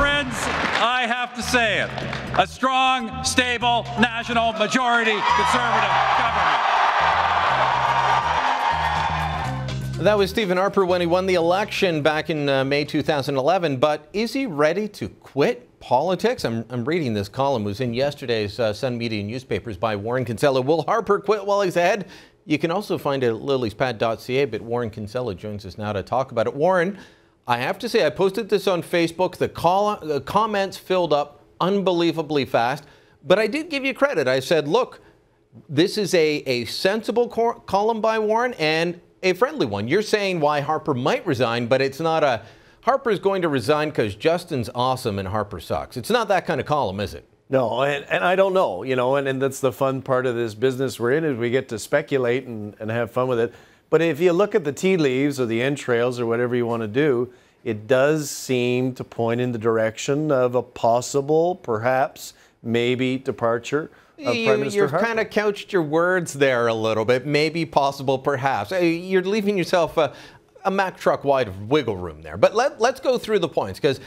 friends, I have to say it. A strong, stable, national majority Conservative government. That was Stephen Harper when he won the election back in May 2011. But is he ready to quit politics? I'm reading this column. It was in yesterday's Sun Media newspapers by Warren Kinsella. Will Harper quit while he's ahead? You can also find it at liliespad.ca, but Warren Kinsella joins us now to talk about it. Warren, I have to say, I posted this on Facebook. The comments filled up unbelievably fast, but I did give you credit. I said, look, this is a sensible column by Warren and a friendly one. You're saying why Harper might resign, but it's not a Harper's going to resign because Justin's awesome and Harper sucks. It's not that kind of column, is it? No, and I don't know, and that's the fun part of this business we're in, is we get to speculate and have fun with it. But if you look at the tea leaves or the entrails or whatever you want to do, it does seem to point in the direction of a possible, perhaps, maybe departure of Prime Minister You've Harper. kind of couched your words there a little bit. Maybe, possible, perhaps. You're leaving yourself a Mack truck wide of wiggle room there. But let's go through the points, because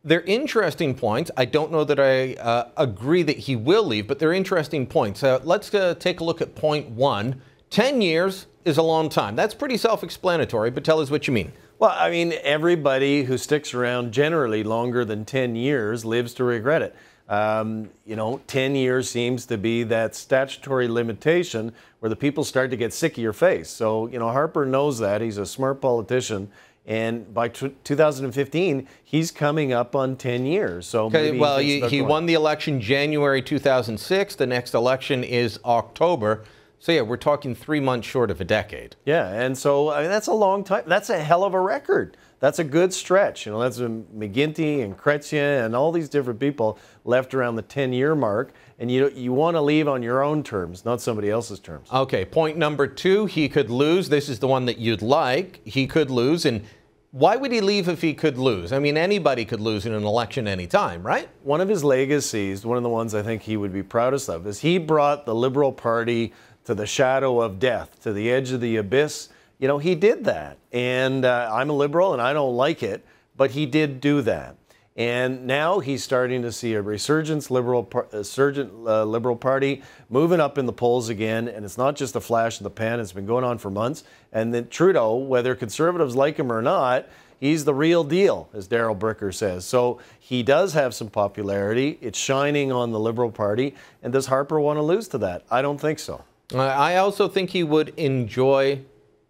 they're interesting points. I don't know that I agree that he will leave, but they're interesting points. Let's take a look at point one. 10 years is a long time. That's pretty self-explanatory, but tell us what you mean. Well, I mean, everybody who sticks around generally longer than 10 years lives to regret it. 10 years seems to be that statutory limitation where the people start to get sick of your face. So, Harper knows that. He's a smart politician. And by 2015, he's coming up on 10 years. So maybe well, he won the election January 2006. The next election is October. So, yeah, we're talking 3 months short of a decade. Yeah, and so that's a long time. That's a hell of a record. That's a good stretch. That's McGuinty and Chrétien and all these different people left around the 10-year mark. And you want to leave on your own terms, not somebody else's terms. Okay, point number two, he could lose. This is the one that you'd like. He could lose. And why would he leave if he could lose? I mean, anybody could lose in an election anytime, right? One of his legacies, one of the ones I think he would be proudest of, is he brought the Liberal Party to the shadow of death, to the edge of the abyss. He did that. And I'm a Liberal and I don't like it, but he did do that. And now he's starting to see a resurgent Liberal Party moving up in the polls again. And it's not just a flash in the pan. It's been going on for months. And then Trudeau, whether Conservatives like him or not, he's the real deal, as Darrell Bricker says. So he does have some popularity. It's shining on the Liberal Party. And does Harper want to lose to that? I don't think so. I also think he would enjoy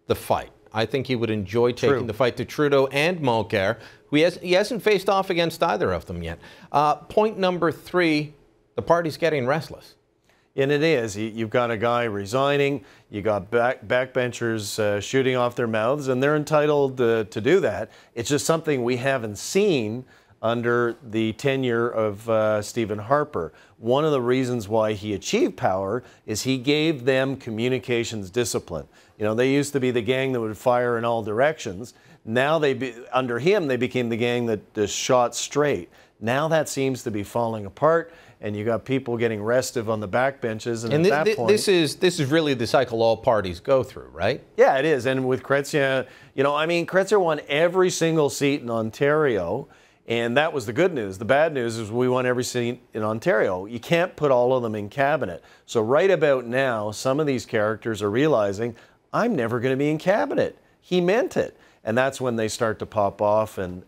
the fight. I think he would enjoy taking the fight to Trudeau and Mulcair, who he hasn't faced off against either of them yet. Point number three, the party's getting restless. And it is. You've got a guy resigning. You got backbenchers shooting off their mouths, and they're entitled to do that. It's just something we haven't seen under the tenure of Stephen Harper. One of the reasons why he achieved power is he gave them communications discipline. They used to be the gang that would fire in all directions. Now under him, they became the gang that just shot straight. Now that seems to be falling apart, and you got people getting restive on the backbenches. And at that point, this is really the cycle all parties go through, right? Yeah, it is. And with Chrétien, Chrétien won every single seat in Ontario. And that was the good news. The bad news is we won every seat in Ontario. You can't put all of them in cabinet. So right about now, some of these characters are realizing, I'm never going to be in cabinet. He meant it. And that's when they start to pop off and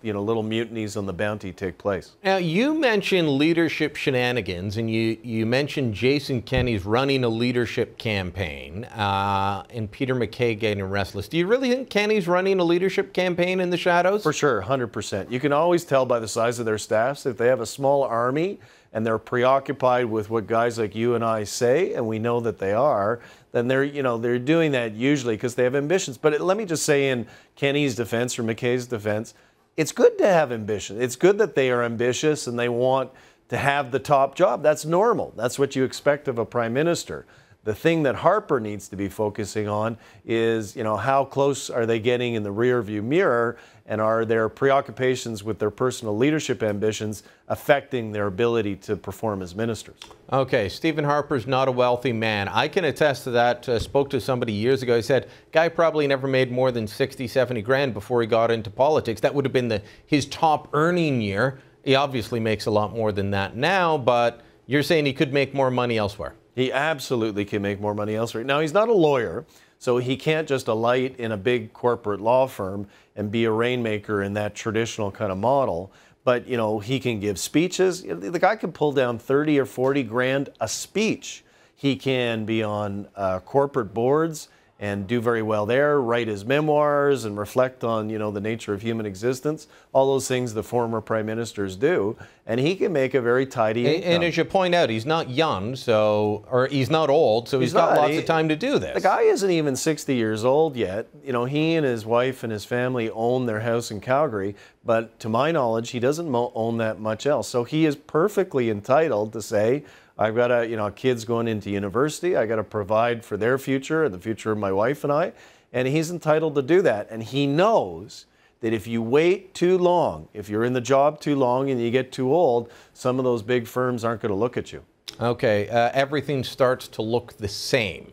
little mutinies on the Bounty take place. Now, you mentioned leadership shenanigans, and you mentioned Jason Kenney's running a leadership campaign and Peter MacKay getting restless. Do you really think Kenney's running a leadership campaign in the shadows? For sure, 100%. You can always tell by the size of their staffs. If they have a small army and they're preoccupied with what guys like you and I say, and we know that they are, then they're doing that usually because they have ambitions. But let me just say, in Kenney's defense or MacKay's defense, it's good to have ambition. It's good that they are ambitious and they want to have the top job. That's normal. That's what you expect of a prime minister. The thing that Harper needs to be focusing on is, how close are they getting in the rearview mirror, and are their preoccupations with their personal leadership ambitions affecting their ability to perform as ministers? Okay, Stephen Harper's not a wealthy man. I can attest to that. Spoke to somebody years ago. He said, guy probably never made more than 60, 70 grand before he got into politics. That would have been his top earning year. He obviously makes a lot more than that now, but you're saying he could make more money elsewhere. He absolutely can make more money elsewhere. Now, he's not a lawyer, so he can't just alight in a big corporate law firm and be a rainmaker in that traditional kind of model. But, you know, he can give speeches. The guy can pull down 30 or 40 grand a speech. He can be on corporate boards and do very well there, write his memoirs and reflect on, you know, the nature of human existence, all those things the former prime ministers do, and he can make a very tidy income. And as you point out, he's not young, or he's not old, so he's got lots of time to do this. The guy isn't even 60 years old yet. You know, he and his wife and his family own their house in Calgary, but to my knowledge, he doesn't own that much else. So he is perfectly entitled to say, I've got kids going into university. I got to provide for their future and the future of my wife and I. And he's entitled to do that. And he knows that if you wait too long, if you're in the job too long and you get too old, some of those big firms aren't going to look at you. Okay, everything starts to look the same.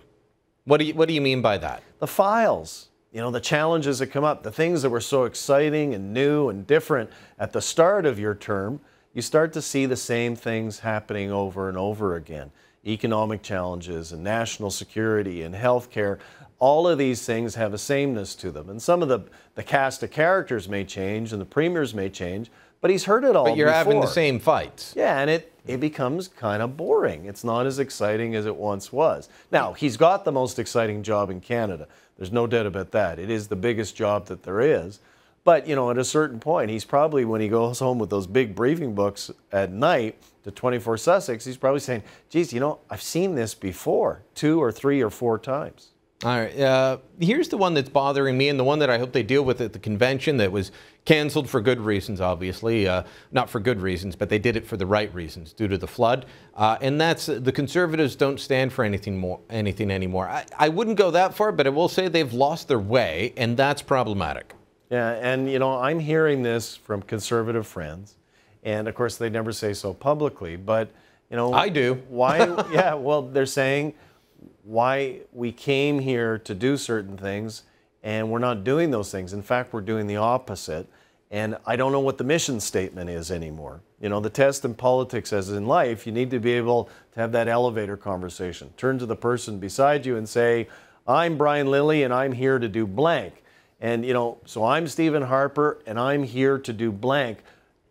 What do you mean by that? The files, you know, the challenges that come up, the things that were so exciting and new and different at the start of your term, you start to see the same things happening over and over again. Economic challenges and national security and healthcare, all of these things have a sameness to them. And some of the cast of characters may change and the premiers may change, but he's heard it all But you're before. having the same fights. Yeah, and it becomes kind of boring. It's not as exciting as it once was. Now, he's got the most exciting job in Canada. There's no doubt about that. It is the biggest job that there is. But, you know, at a certain point, he's probably, when he goes home with those big briefing books at night to 24 Sussex, he's probably saying, geez, you know, I've seen this before 2 or 3 or 4 times. All right. Here's the one that's bothering me, and the one that I hope they deal with at the convention that was canceled for good reasons, obviously. Not for good reasons, but they did it for the right reasons due to the flood. And that's the Conservatives don't stand for anything anymore. I wouldn't go that far, but I will say they've lost their way, and that's problematic. Yeah, and you know, I'm hearing this from Conservative friends, and of course they never say so publicly, but you know, I do. Why? Yeah, well, they're saying why we came here to do certain things, and we're not doing those things. In fact, we're doing the opposite. And I don't know what the mission statement is anymore. You know, the test in politics, as in life, you need to be able to have that elevator conversation. Turn to the person beside you and say, I'm Brian Lilly, and I'm here to do blank. And, you know, so I'm Stephen Harper, and I'm here to do blank.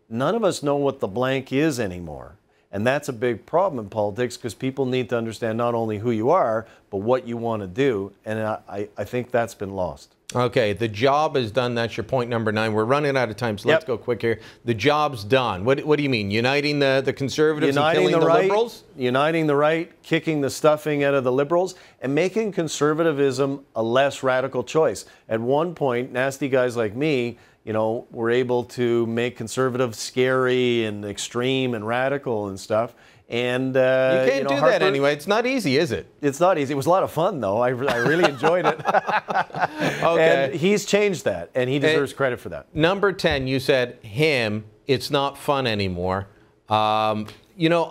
None of us know what the blank is anymore. And that's a big problem in politics because people need to understand not only who you are, but what you want to do. And I think that's been lost. Okay, the job is done. That's your point number 9. We're running out of time, so let's go quick here. The job's done. What do you mean? Uniting the Conservatives and killing the Liberals? Uniting the right, kicking the stuffing out of the Liberals, and making conservatism a less radical choice. At one point, nasty guys like me, you know, were able to make conservatives scary and extreme and radical and stuff. And you can't do that anyway. It's not easy, is it? It's not easy. It was a lot of fun, though. I really enjoyed it. Okay. And he's changed that, and he deserves credit for that. Number 10, you said him. It's not fun anymore. You know,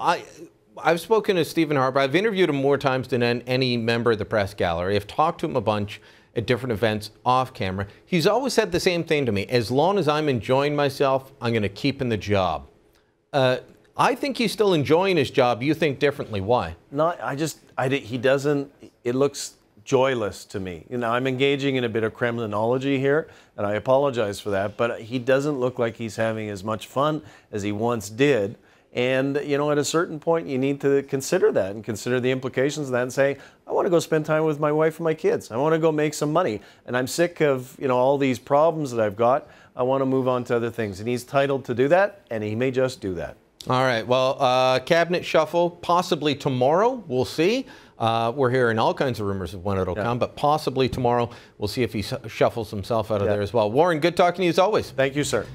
I've spoken to Stephen Harper. I've interviewed him more times than any member of the press gallery. I've talked to him a bunch at different events off camera. He's always said the same thing to me. As long as I'm enjoying myself, I'm going to keep in the job. I think he's still enjoying his job. You think differently. Why? No, he doesn't, it looks joyless to me. You know, I'm engaging in a bit of Kremlinology here, and I apologize for that, but he doesn't look like he's having as much fun as he once did. And, you know, at a certain point, you need to consider that and consider the implications of that and say, I want to go spend time with my wife and my kids. I want to go make some money. And I'm sick of, you know, all these problems that I've got. I want to move on to other things. And he's entitled to do that, and he may just do that. All right. Well, cabinet shuffle possibly tomorrow. We'll see. We're hearing all kinds of rumors of when it'll come, but possibly tomorrow. We'll see if he shuffles himself out of there as well. Warren, good talking to you as always. Thank you, sir.